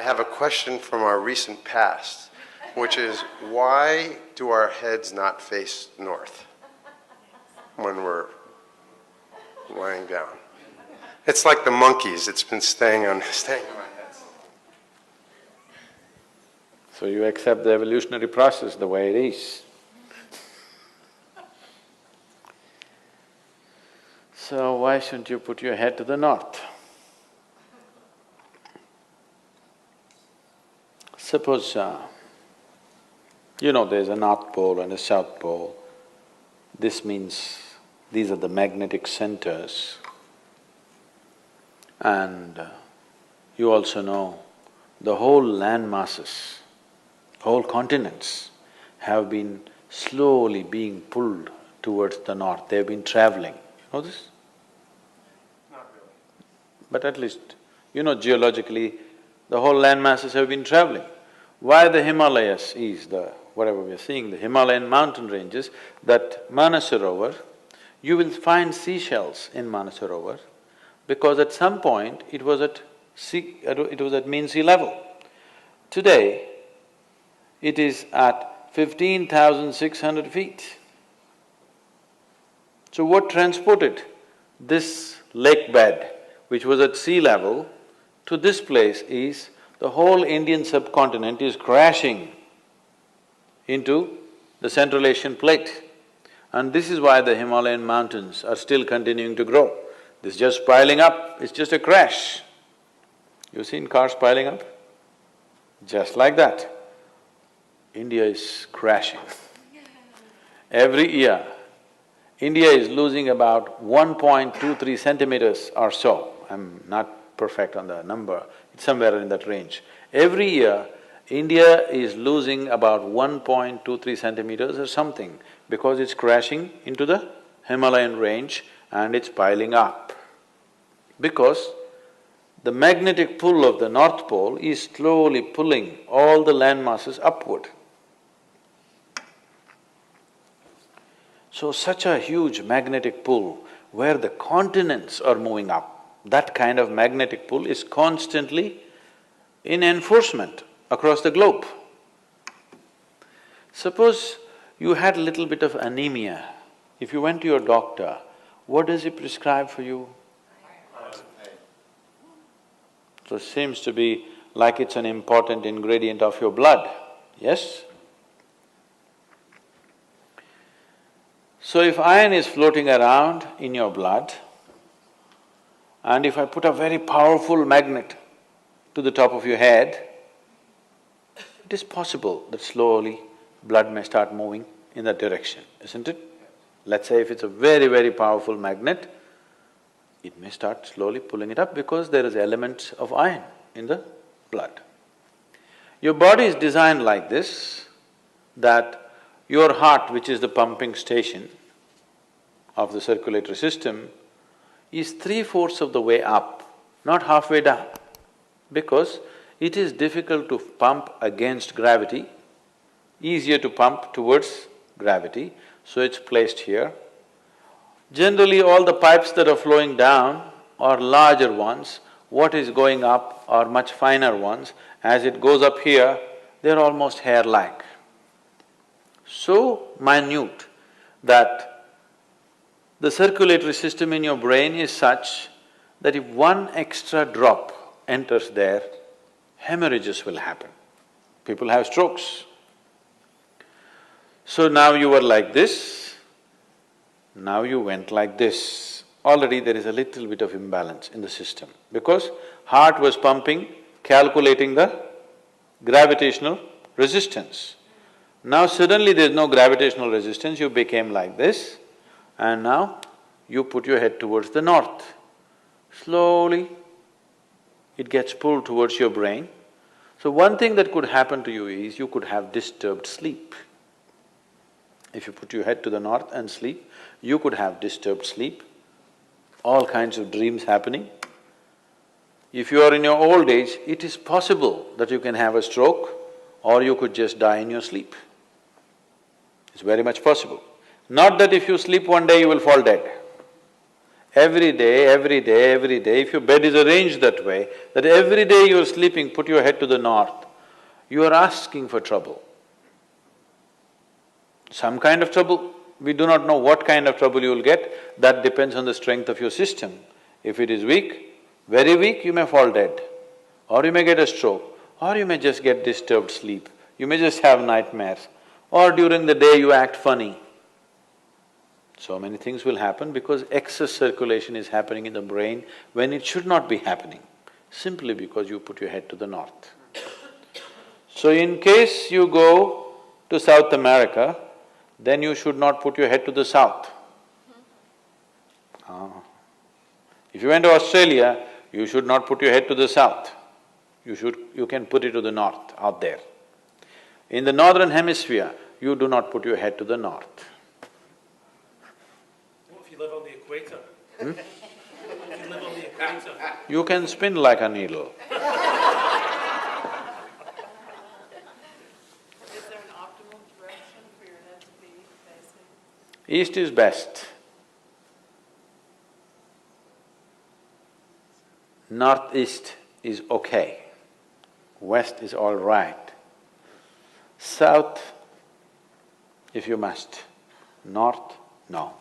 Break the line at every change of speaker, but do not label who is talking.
have a question from our recent past, which is, why do our heads not face north when we're lying down? It's like the monkeys, it's been staying on my heads.
So you accept the evolutionary process the way it is. So why shouldn't you put your head to the north? Suppose, there's a North Pole and a South Pole. This means these are the magnetic centers. And you also know the whole land masses, whole continents have been slowly being pulled towards the north. They've been traveling. You know this?
Not really.
But at least, geologically, the whole land masses have been traveling. Why the Himalayas is whatever we are seeing, the Himalayan mountain ranges, that Manasarovar, you will find seashells in Manasarovar because at some point it was at mean sea level. Today, it is at 15,600 feet. So what transported this lake bed, which was at sea level, to this place is the whole Indian subcontinent is crashing into the Central Asian plate. And this is why the Himalayan mountains are still continuing to grow. This is just piling up, it's just a crash. You've seen cars piling up? Just like that. India is crashing. Every year, India is losing about 1.23 centimeters or so. I'm not perfect on the number, it's somewhere in that range. Every year, India is losing about 1.23 centimeters or something because it's crashing into the Himalayan range and it's piling up. Because the magnetic pull of the North Pole is slowly pulling all the land masses upward. So such a huge magnetic pull where the continents are moving up, that kind of magnetic pull is constantly in enforcement across the globe. Suppose you had a little bit of anemia, if you went to your doctor, what does he prescribe for you? So it seems to be like it's an important ingredient of your blood, yes? So if iron is floating around in your blood, and if I put a very powerful magnet to the top of your head, it is possible that slowly blood may start moving in that direction, isn't it? Let's say if it's a very, very powerful magnet, it may start slowly pulling it up because there is elements of iron in the blood. Your body is designed like this, that your heart, which is the pumping station of the circulatory system, is 3/4 of the way up, not halfway down, because it is difficult to pump against gravity, easier to pump towards gravity, so it's placed here. Generally, all the pipes that are flowing down are larger ones, what is going up are much finer ones. As it goes up here, they're almost hair-like. So minute that the circulatory system in your brain is such that if one extra drop enters there, hemorrhages will happen. People have strokes. So now you were like this, now you went like this. Already there is a little bit of imbalance in the system because heart was pumping, calculating the gravitational resistance. Now suddenly there's no gravitational resistance, you became like this, and now you put your head towards the north. Slowly, it gets pulled towards your brain. So one thing that could happen to you is you could have disturbed sleep. If you put your head to the north and sleep, you could have disturbed sleep, all kinds of dreams happening. If you are in your old age, it is possible that you can have a stroke or you could just die in your sleep. It's very much possible. Not that if you sleep one day you will fall dead. every day, every day, every day, if your bed is arranged that way, that every day you're sleeping, put your head to the north, you are asking for trouble. Some kind of trouble, we do not know what kind of trouble you will get, that depends on the strength of your system. If it is weak, very weak, you may fall dead, or you may get a stroke, or you may just get disturbed sleep, you may just have nightmares, or during the day you act funny. So many things will happen because excess circulation is happening in the brain when it should not be happening, simply because you put your head to the north. So in case you go to South America, then you should not put your head to the south. If you went to Australia, you should not put your head to the south. You can put it to the north, out there. In the northern hemisphere, you do not put your head to the north.
What if you live on the equator? If you live on the equator?
You can spin like a needle.
Is there an optimal direction for your head to be facing?
East is best. Northeast is okay. West is all right. South, if you must. North, no.